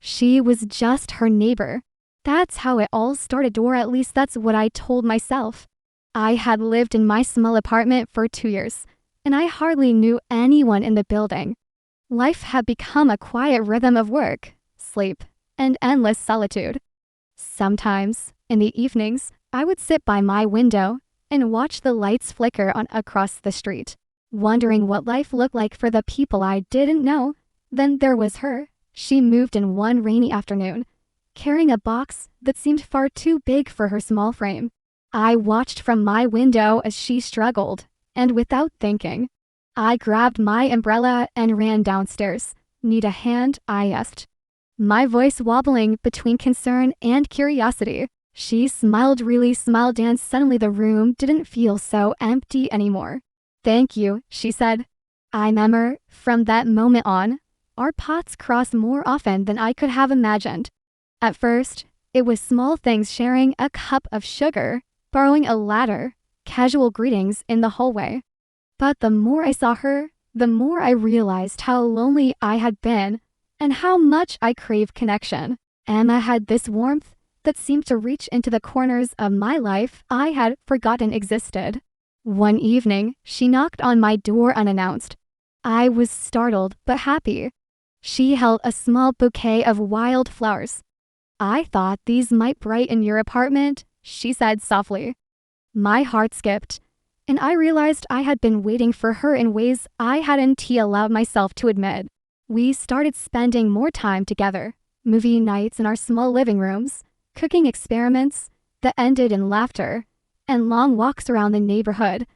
She was just her neighbor. That's how it all started, or at least that's what I told myself. I had lived in my small apartment for 2 years, and I hardly knew anyone in the building. Life had become a quiet rhythm of work, sleep, and endless solitude. Sometimes, in the evenings, I would sit by my window and watch the lights flicker on across the street, wondering what life looked like for the people I didn't know. Then there was her. She moved in one rainy afternoon, carrying a box that seemed far too big for her small frame. I watched from my window as she struggled, and without thinking, I grabbed my umbrella and ran downstairs. "Need a hand?" I asked, my voice wobbling between concern and curiosity. She smiled, really smiled, and suddenly the room didn't feel so empty anymore. "Thank you," she said. I remember, from that moment on, our paths crossed more often than I could have imagined. At first, it was small things: sharing a cup of sugar, borrowing a ladder, casual greetings in the hallway. But the more I saw her, the more I realized how lonely I had been and how much I craved connection. Emma had this warmth that seemed to reach into the corners of my life I had forgotten existed. One evening, she knocked on my door unannounced. I was startled but happy. She held a small bouquet of wild flowers. "I thought these might brighten your apartment," she said softly. My heart skipped, and I realized I had been waiting for her in ways I hadn't allowed myself to admit. We started spending more time together, movie nights in our small living rooms, cooking experiments that ended in laughter, and long walks around the neighborhood.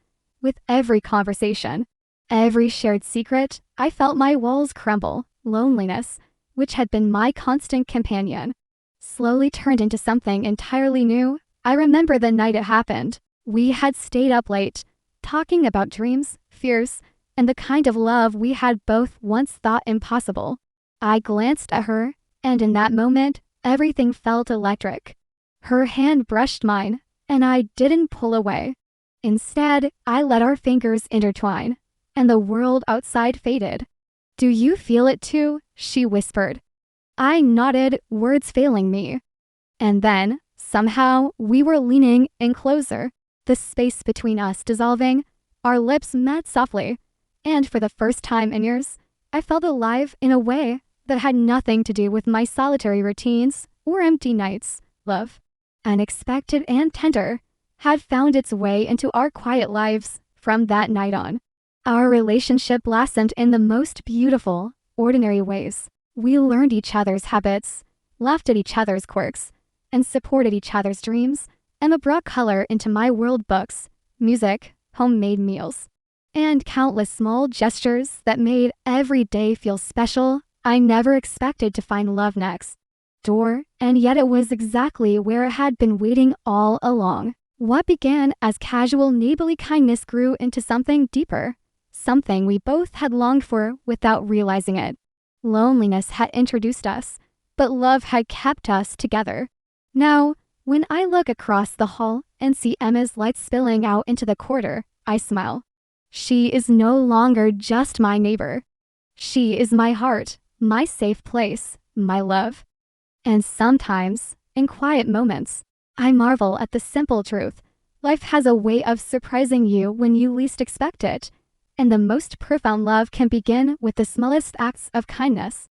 With every conversation, every shared secret, I felt my walls crumble. Loneliness, which had been my constant companion, slowly turned into something entirely new. I remember the night it happened. We had stayed up late, talking about dreams, fears, and the kind of love we had both once thought impossible. I glanced at her, and in that moment, everything felt electric. Her hand brushed mine, and I didn't pull away. Instead, I let our fingers intertwine, and the world outside faded. "Do you feel it too?" she whispered. I nodded, words failing me. And then, somehow, we were leaning in closer, the space between us dissolving. Our lips met softly, and for the first time in years, I felt alive in a way that had nothing to do with my solitary routines or empty nights. Love, unexpected and tender, had found its way into our quiet lives from that night on. Our relationship blossomed in the most beautiful, ordinary ways. We learned each other's habits, laughed at each other's quirks, and supported each other's dreams. Emma brought color into my world: books, music, homemade meals, and countless small gestures that made every day feel special. I never expected to find love next door, and yet it was exactly where it had been waiting all along. What began as casual neighborly kindness grew into something deeper, something we both had longed for without realizing it. Loneliness had introduced us, but love had kept us together. Now, when I look across the hall and see Emma's lights spilling out into the corridor, I smile. She is no longer just my neighbor. She is my heart, my safe place, my love. And sometimes, in quiet moments, I marvel at the simple truth. Life has a way of surprising you when you least expect it, and the most profound love can begin with the smallest acts of kindness.